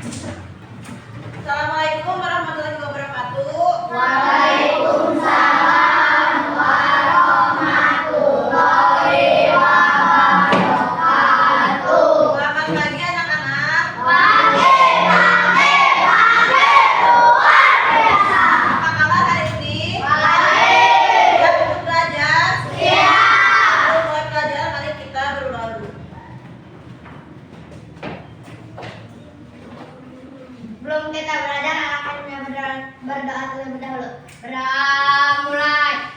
Assalamualaikum warahmatullahi wabarakatuh. Waalaikumsalam warahmatullahi wabarakatuh. Selamat pagi anak-anak. Pagi luar biasa. Apa kabar hari ini? Baik. Siap untuk belajar? Siap. Sebelum mulai pelajaran, mari kita berdoa dulu. Belum kita belajar, akan berdoa terlebih dahulu. Mulai.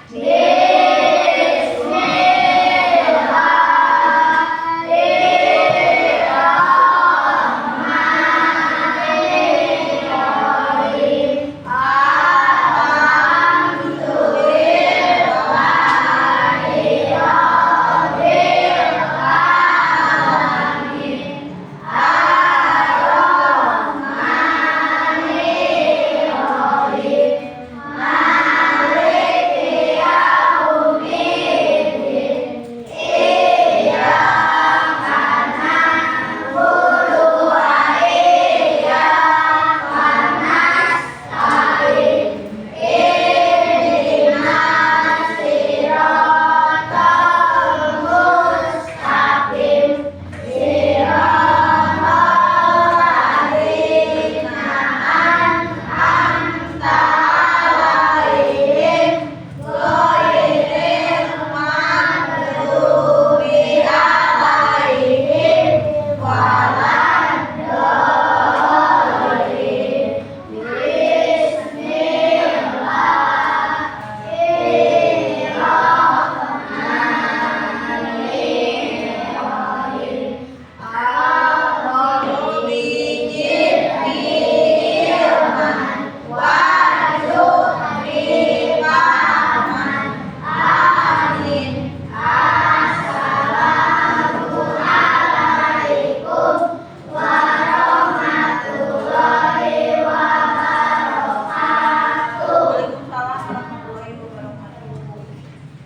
Waalaikumsalam warahmatullahi wabarakatuh.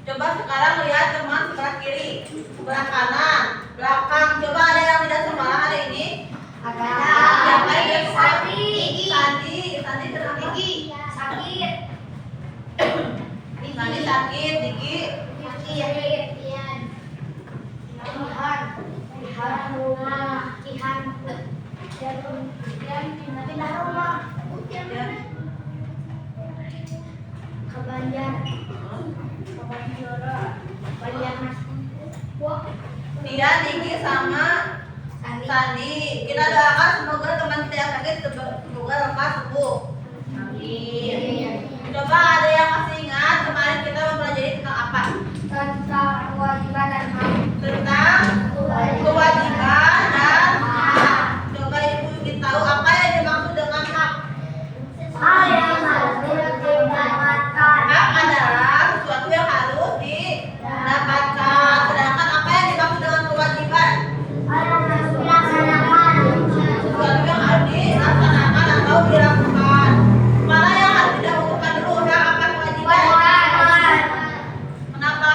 Coba sekarang lihat teman sebelah kiri, sebelah kanan, belakang. Coba ada yang tidak sekolah hari ini? Siapa yang tidak sekolah? Sandi kenapa? Sandi sakit, Diki. Dia, Diki sama Sandi. Kita doakan semoga teman kita yang sakit semoga lekas sembuh. Amin. Coba ada yang masih ingat kemarin kita mempelajari tentang apa? Tentang kewajiban dan hak. Coba ibu ingin tahu apa yang dimaksud dengan hak. Hak adalah sesuatu yang harus didapatkan. Sedangkan apa yang dimaksud dengan kewajiban? Sesuatu yang harus dilaksanakan atau dilakukan. Mana yang harus didahulukan dulu? Hak apa kewajiban? Kenapa?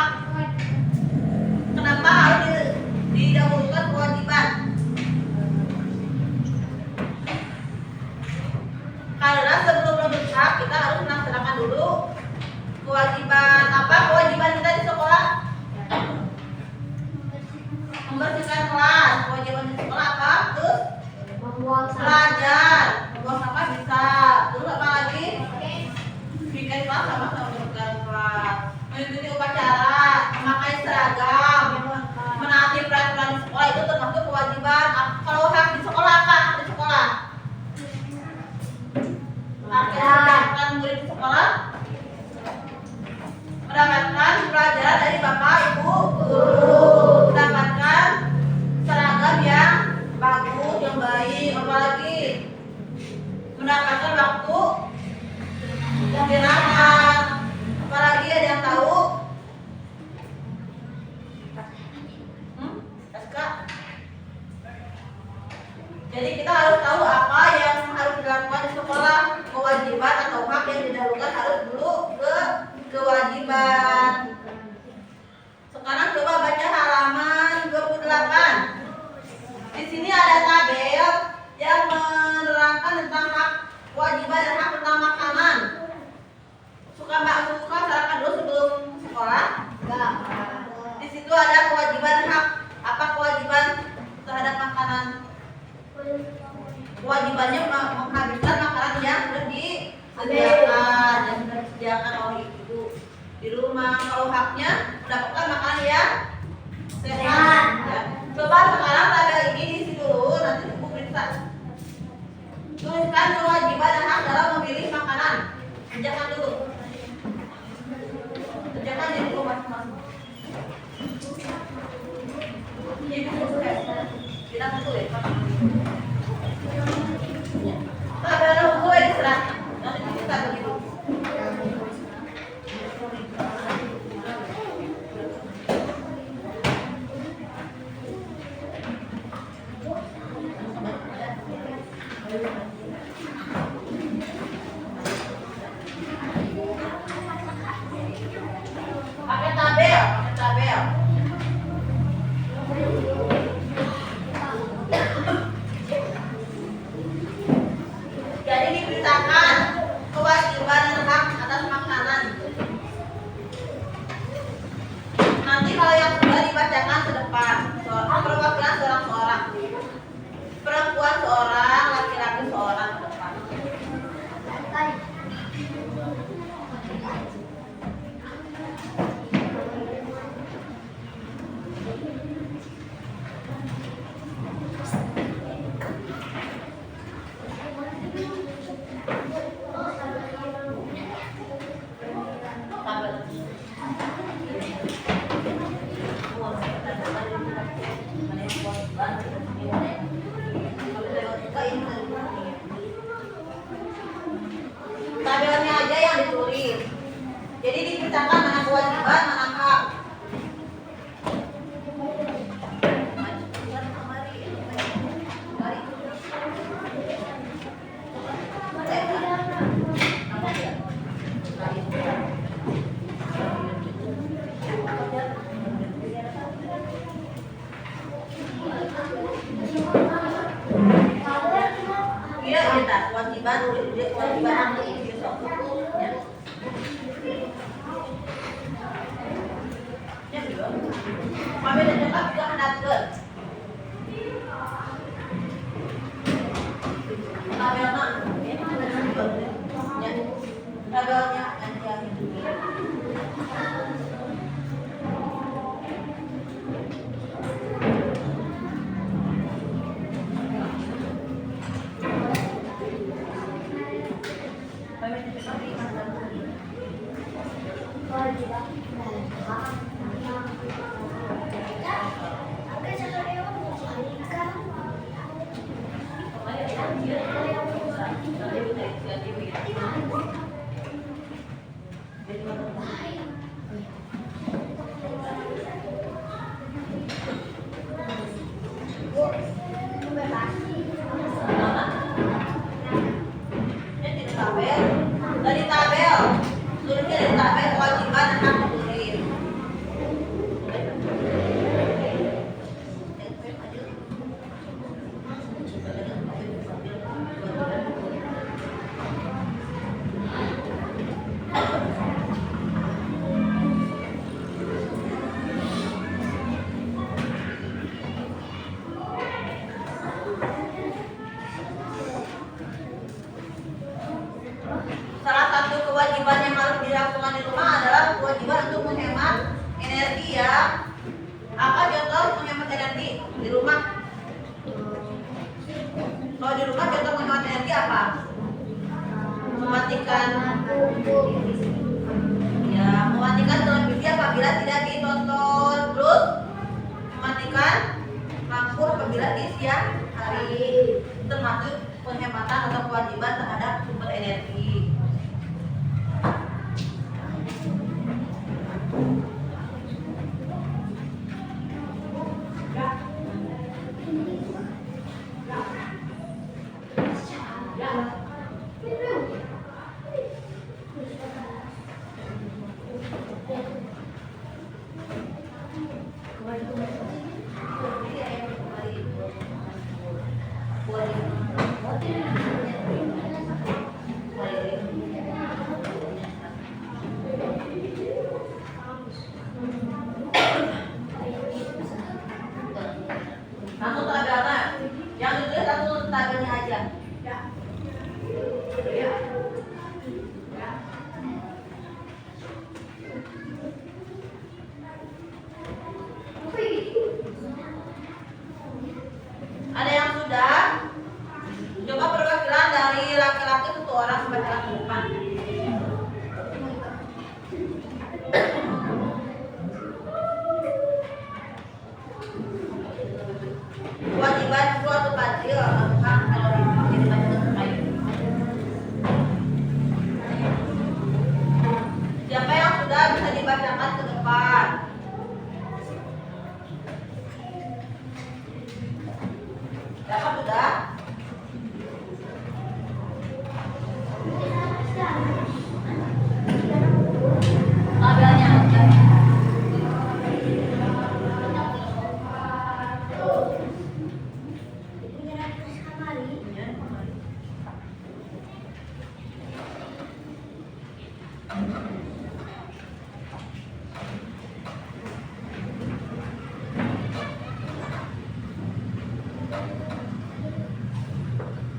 Kenapa harus didahulukan kewajiban? Karena sebelum menuntut hak kita harus melaksanakan dulu kewajiban. Apa kewajiban kita di sekolah? Membersihkan kelas. Kewajiban di sekolah apa? Terus belajar. Membuang sampah bisa. Terus apa lagi? Bikin kelas sama membersihkan kelas. Mengikuti upacara, memakai seragam, menaati peraturan di sekolah itu termasuk kewajiban. Kalau hak di sekolah apa? Hak di sekolah. Hak yang didapatkan murid di sekolah mendapatkan pelajaran dari bapak ibu guru, mendapatkan seragam yang bagus, yang baik, apalagi mendapatkan waktu yang diramat, apalagi ada yang tahu? SK. Jadi kita harus tahu apa yang harus dilakukan di sekolah, kewajiban atau hak yang didahulukan harus dulu ke kewajiban. Sekarang coba baca halaman 28. Di sini ada tabel yang menerangkan kewajibannya menghabiskan makanan yang sudah disediakan oleh ibu di rumah. Kalau haknya mendapatkan makanan yang sehat. Ya. Coba sekarang tabel ini diisi dulu, nanti ibu periksa. Tuliskan kewajiban dan hak dalam memilih makanan. Kerjakan dulu. Kerjakan di rumah masing-masing. Kita tulis. Tabel buku ini serahkan. Nanti kita begitu. Pakai tabel. Jadi diberitakan kewajiban dan hak atas makanan. Nanti kalau yang sudah dibacakan ke depan, perwakilan seorang-seorang. Perempuan seorang, laki-laki seorang ke depan. Tabelnya aja yang ditulis. Jadi diberitakan mana kewajiban, mana hak. Iya, kewajiban Kami dan juga handapkeun. Tabelna, tabelnya nanti dari tabel, tulisnya dari tabel kewajiban dan hak ditulis. Salah satu kewajiban yang harus dilakukan di rumah adalah kewajiban untuk menghemat energi ya. Apa contoh menghemat energi di rumah? Kalau di rumah contoh menghemat energi apa? Mematikan televisi apabila tidak ditonton, terus mematikan lampu apabila di siang hari, termasuk penghematan atau kewajiban terhadap sumber energi. Satu tabelnya, yang ditulis satu tabelnya aja. Ya. Ada yang sudah? Coba perwakilan dari laki-laki satu orang membaca ke depan. Kewajiban suatu fadil bukan kalau jadi baca terbaik. Siapa yang sudah bisa dibacakan ke depan? Siapa sudah? Tabelnya aja.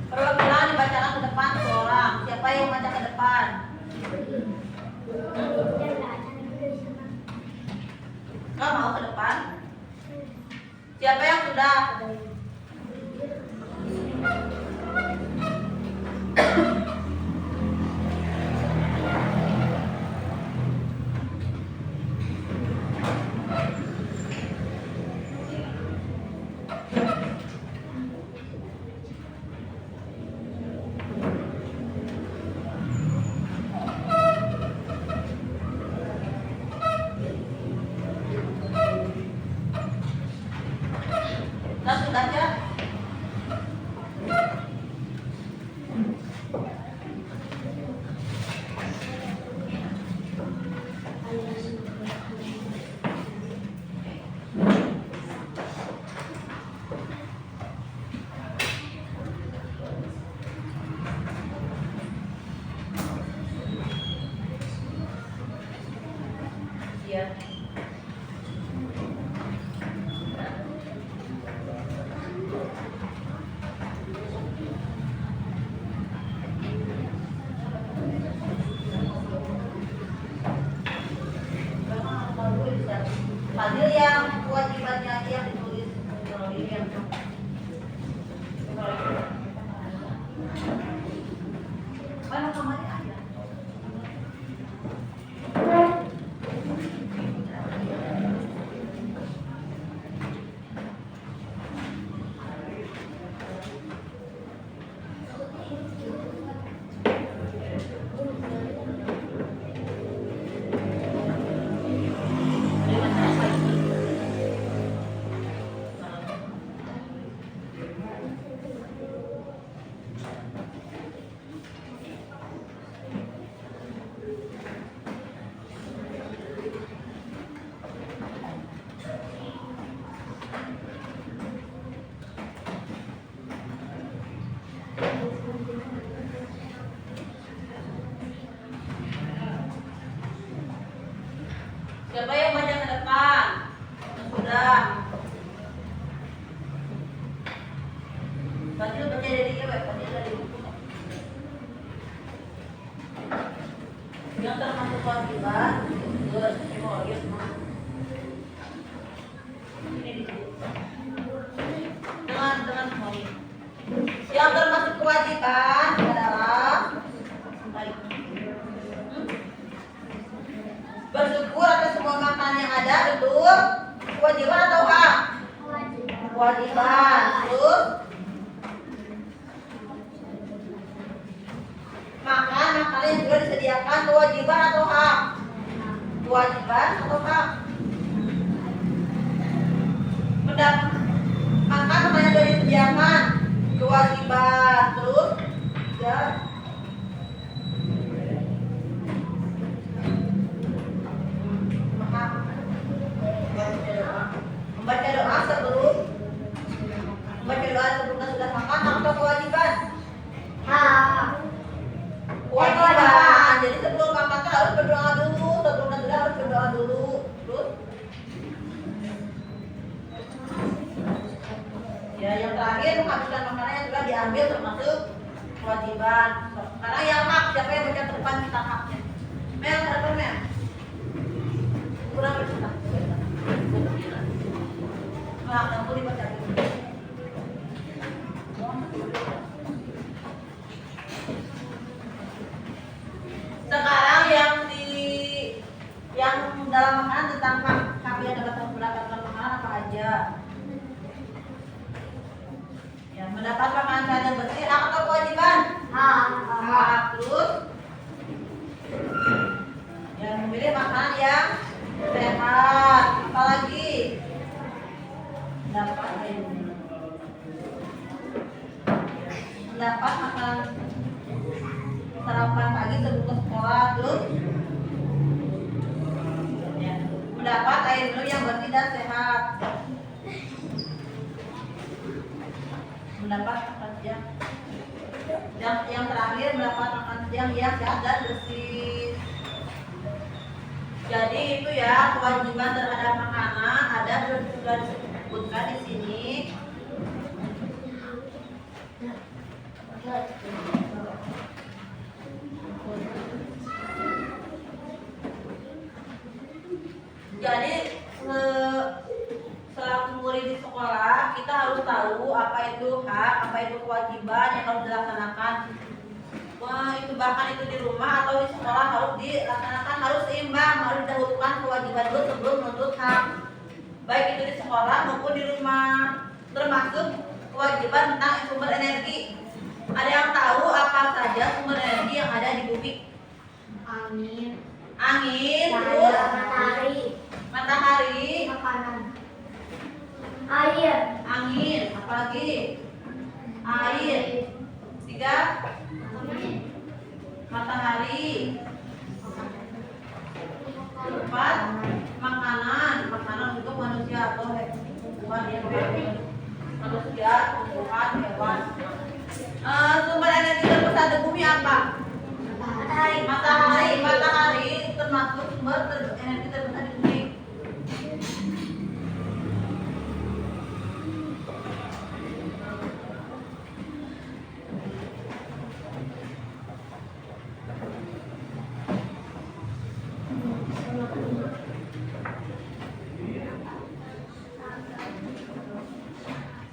Perwakilan dibacakan ke depan seorang. Siapa yang membaca ke depan? Kau mau ke depan? Siapa yang sudah? Langsung aja. Iya. Fadil yang kewajibannya aja yang ditulis. Kalau ini yang mana kamarnya ada? Siapa yang baca ke depan? Sudah. Fadil baca dari dia, Fadil dari buku. Yang termasuk kewajiban, terus memorius. Ini di sini. Dengan memorius. Yang termasuk kewajiban adalah bersyukur atas semua makanan yang ada. Betul? Kewajiban atau hak? Kewajiban. Terus makan makanan yang juga disediakan. Kewajiban atau hak? Kewajiban atau hak? Makan makanan yang sudah disediakan. Kewajiban. Terus ya. Membaca doa sebelum sudah makan atau kewajiban? Kewajiban. Jadi sebelum makan harus berdoa dulu, sebelum sudah harus berdoa dulu. Terus ya yang terakhir menghabiskan makanan yang sudah diambil termasuk kewajiban. Karena yang hak, siapa yang baca depan kita haknya? Mel, ada Mel? Kurang bercerita. Nah, kamu dibaca dulu. Mendapat makanan sehat dan bersih hak atau kewajiban? Hak. Terus yang memilih makanan yang sehat. Apalagi mendapat makanan sarapan pagi sebelum ke sekolah. Terus mendapat air minum yang bersih dan sehat. Mendapat makan siang yang terakhir mendapat makan siang yang sehat dan bersih. Jadi itu ya kewajiban terhadap makanan ada sudah disebutkan di sini. Jadi selaku murid di sekolah kita harus tahu apa itu hak, apa itu kewajiban yang harus dilaksanakan. Wah, itu bahkan itu di rumah atau di sekolah harus dilaksanakan, harus seimbang, harus didahulukan kewajiban dulu sebelum menuntut hak. Baik itu di sekolah maupun di rumah. Termasuk kewajiban tentang sumber energi. Ada yang tahu apa saja sumber energi yang ada di bumi? Angin, terus matahari, makanan, air, angin, apalagi air. 3, matahari. 4, makanan untuk manusia atau hewan yang manusia, tumbuhan, hewan. Sumber energi terbesar di bumi apa? Matahari termasuk sumber energi terbesar di bumi.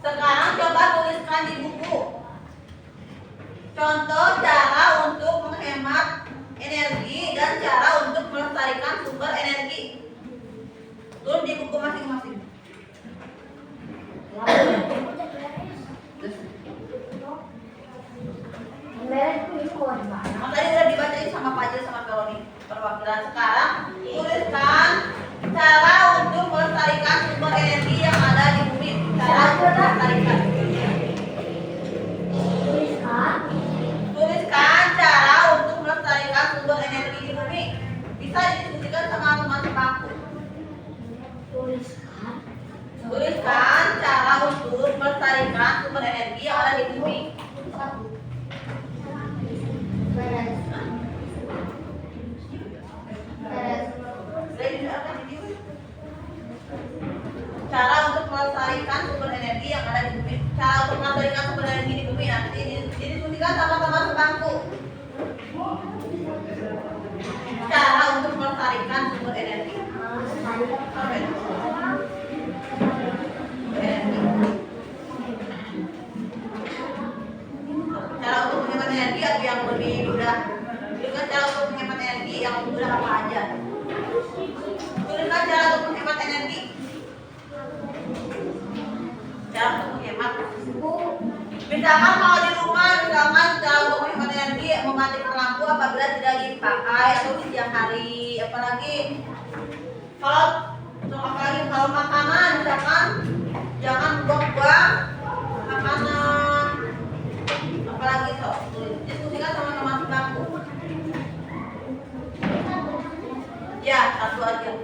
Sekarang coba tuliskan di buku contoh cara untuk menghemat energi dan cara untuk melestarikan sumber energi. Tulis di buku masing-masing. Tadi udah dibacain sama Pak Jil sama Keloni perwakilan. Sekarang tuliskan cara untuk melestarikan sumber energi yang ada di bumi. Cara untuk melestarikan. Tuliskan cara untuk melestarikan sumber energi di bumi. Bisa didiskusikan sama teman sebangku. Tuliskan cara untuk melestarikan sumber energi yang ada di bumi. Cara untuk melestarikan sumber energi yang ada di bumi. Cara untuk melestarikan sumber energi di bumi nanti didiskusikan sama teman sebangku. Cara untuk melestarikan sumber energi. Cara untuk menghemat energi atau yang lebih mudah. Tuliskan cara untuk menghemat energi yang lebih mudah apa aja. Tuliskan cara untuk menghemat energi. Cara untuk menghemat. Misalkan kalau di rumah, misalkan cara untuk menghemat energi mematikan lampu apabila tidak dipakai atau di siang hari. Apalagi kalau makanan, misalkan jangan buang-buang makanan. Apalagi sok diskusikan sama teman sebangku. Ya, satu aja.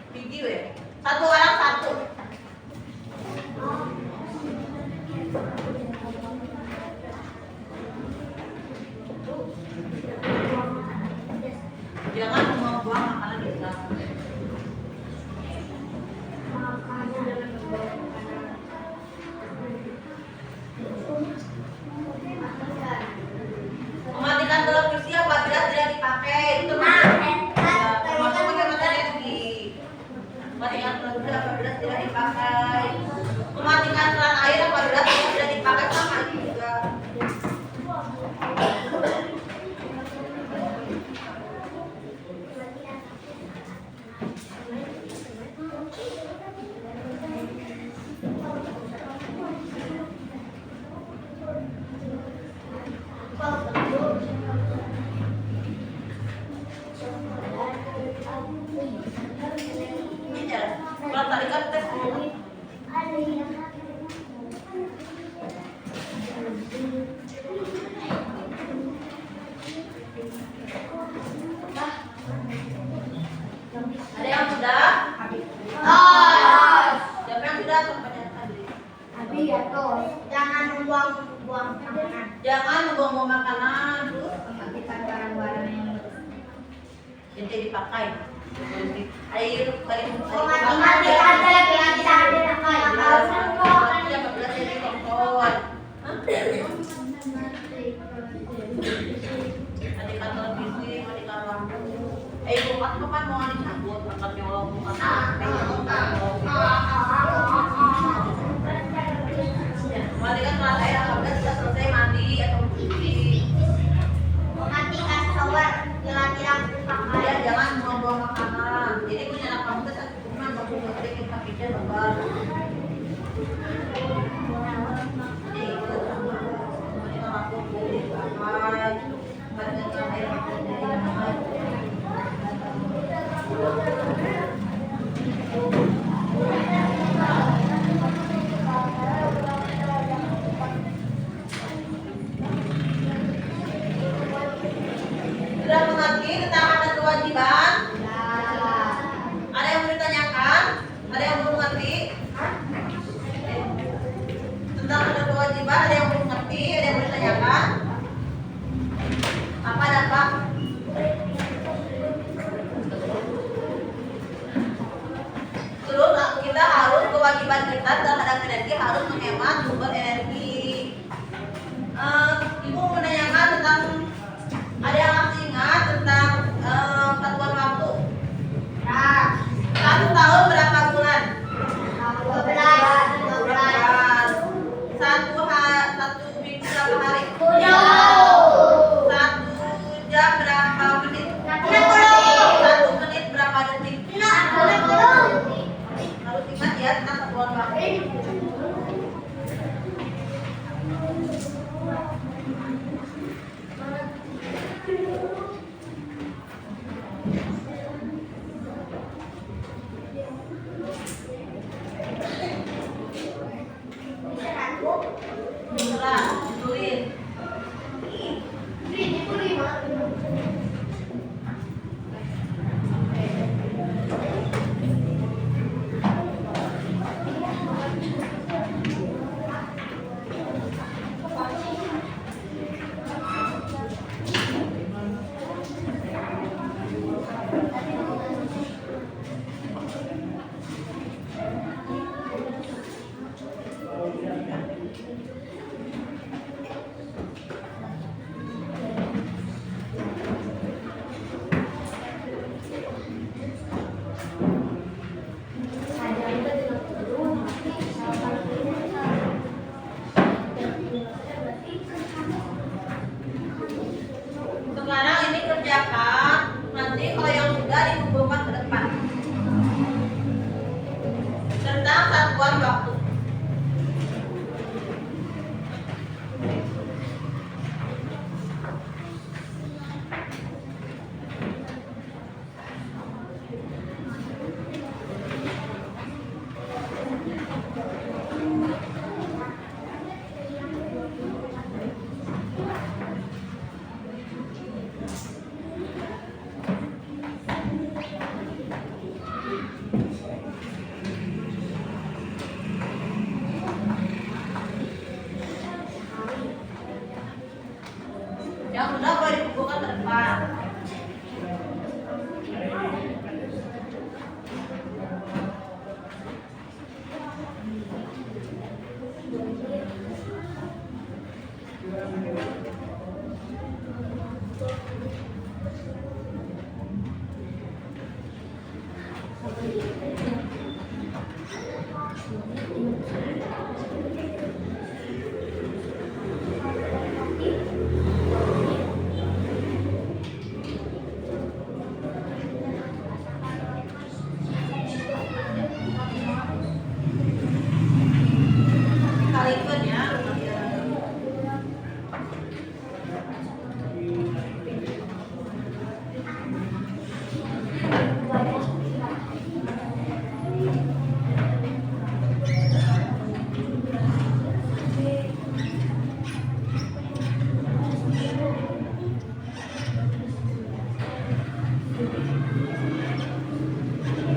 Video ya. Satu orang satu. Jangan membuang makanan di belakang. Mematikan televisi apabila tidak dipakai itu termasuk menghemat energi. Matikan pelan apabila tidak dipakai. Mematikan keran air apabila tidak dipakai sama juga. Kalau tadi kan tes dulu. Ada yang sudah? Siapa yang sudah? Abi ya tos. Jangan membuang makanan. Jangan membuang makanan. Terus Matikan barang-barang yang jadi dipakai. Air balik matikan telepon yang tidak dipakai. apabila jadi kotor. Matikan televisi, matikan lampu. Bukan kapan mau disambut, angkat nyolong, bukan matikan keran air apabila sudah selesai mandi atau mencuci. Matikan shower bila tidak dipakai. Ya, jangan buang-buang makanan. Jadi punya anak kamu tuh satu cuma baru ngerti kita pikir lebar. Jadi itu sama. Semuanya aku boleh pakai. Matikan air pakai. Sudah mengerti tentang ada kewajiban? Ada yang mau ditanyakan? Ada yang belum mengerti? Tentang ada kewajiban, ada yang belum mengerti? Ada yang mau ditanyakan? Apa dan apa? Terus kita harus kewajiban kita terhadap energi harus menghemat sumber energi. Ibu menanyakan tentang ada yang masih ingat tentang satuan waktu? Nah, 1 tahun berapa bulan? 12. Satu minggu berapa hari? 7. 1 jam berapa menit? 60. 1 menit berapa detik? 60. Harus ingat ya tentang satuan waktu. Beneran, tulis. Sekarang ini kerjakan, nanti kalau yang sudah dikumpulkan ke depan. Tentang satuan waktu. Yang sudah boleh dikumpulkan ke depan. Kalikan ya.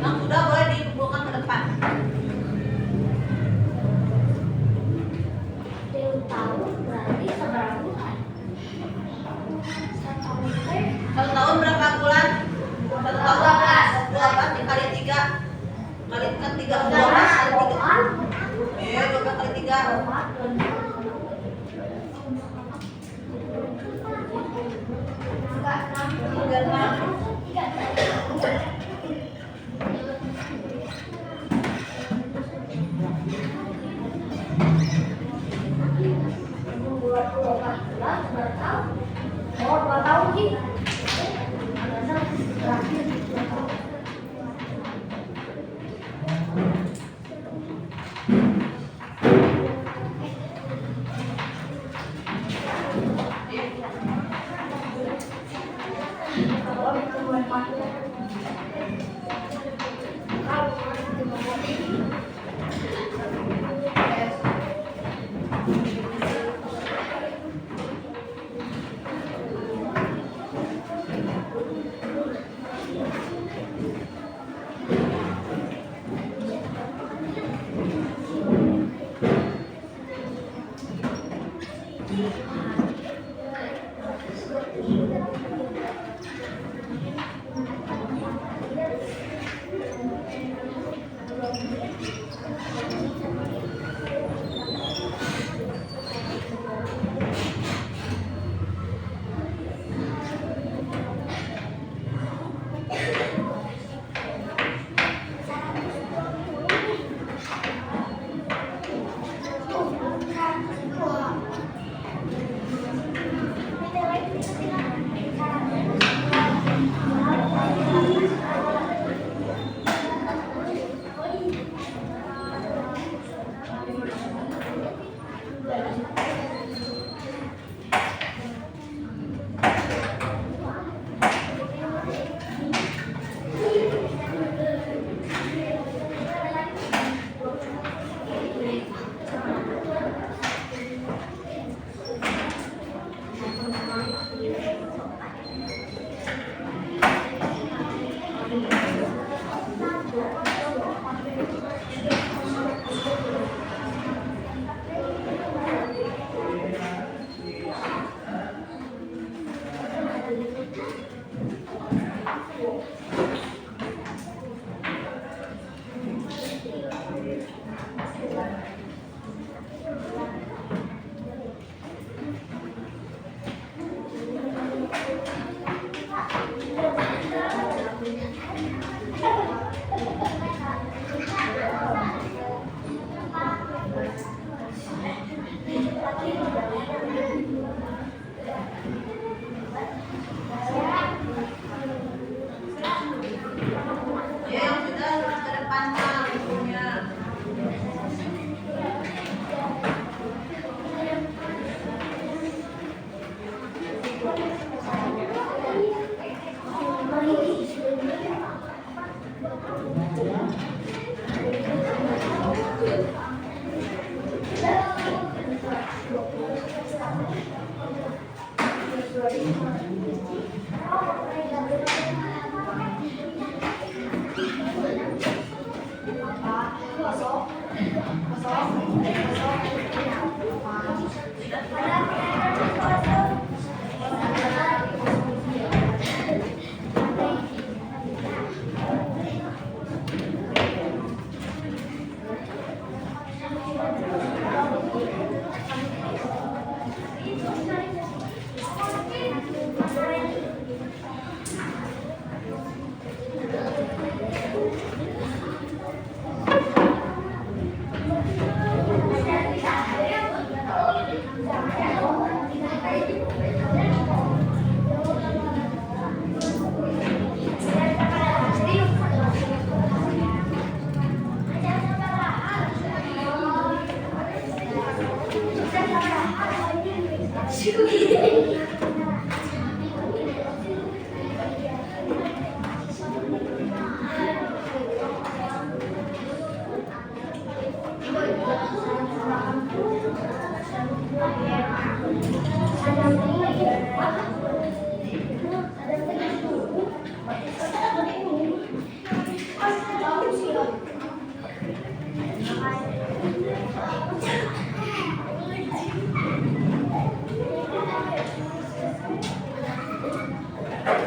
Yang sudah boleh dikumpulkan ke depan. Satu tahun berapa bulan? Satu tahun 12 dikali 3. Kalikan 3 12 kali 3. 12 kali 3. Oh, 2 tahun sih.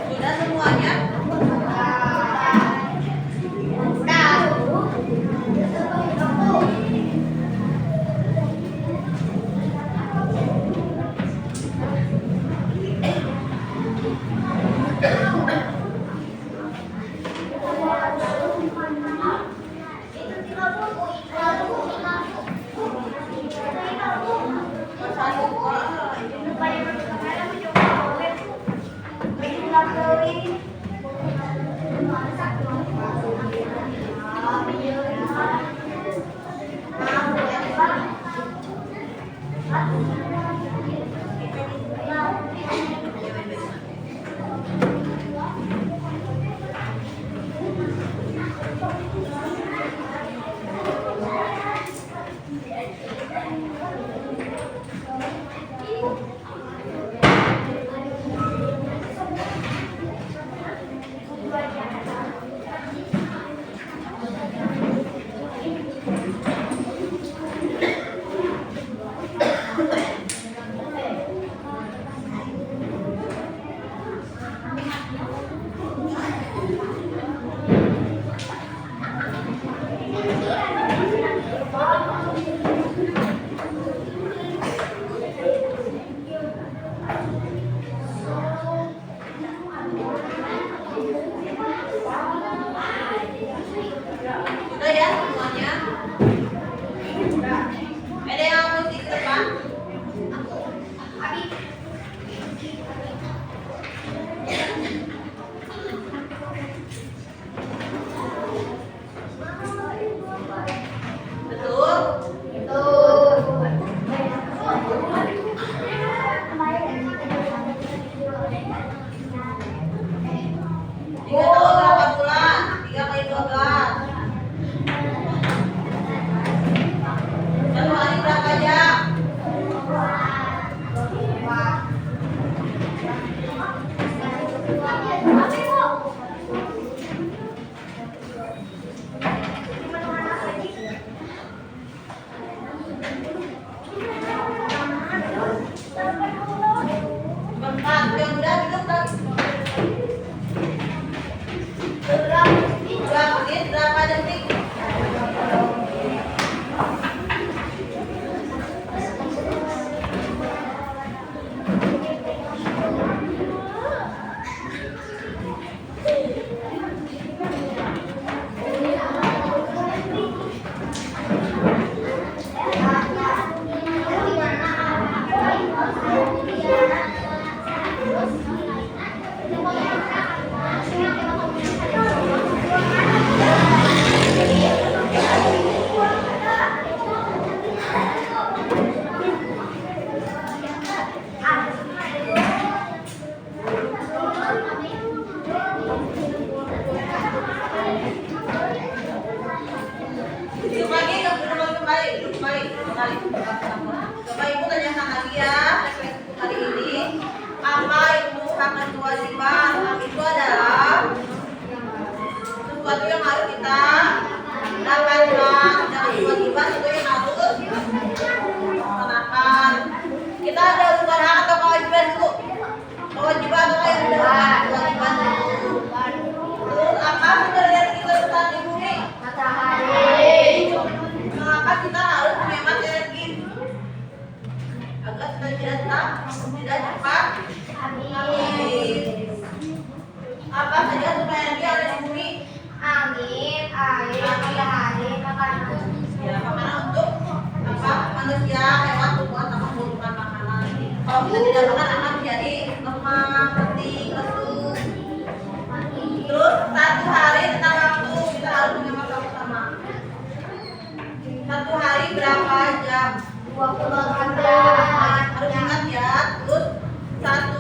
Sudah semuanya? Sudah ya semuanya? Ada yang mau di depan? Betul? Tiga tahun berapa bulan? 3 kali 12. Satu hari berapa jam? Sebentar, yang udah duduk lagi. Berapa menit, berapa detik? Duduk lagi, duduk kembali. Coba ibu tanyakan lagi ya, refleksi untuk hari ini. Apa itu hak dan kewajiban? Hak itu adalah sesuatu yang harus kita dapatkan, dan kewajiban itu yang harus dilaksanakan. Kita ada urusan hak atau kewajiban dulu? Kewajiban atau yang udah kewajiban dulu. Terus apa sebenarnya kita tentang di bumi? Mengapa kita harus menghemat energi agar kita tidak cepat habis? Apa saja sumber energi ada di bumi? Angin, air, matahari, makanan. Ya, makanan untuk apa? Manusia, hewan, tumbuhan, sama kebutuhan makanan. Kalau kita tidak makan akan menjadi lemah, letih, lesu. Terus satu hari tentang waktu kita harus menghemat waktu sama. Satu hari berapa jam? 24 jam. Harus ingat ya. Terus satu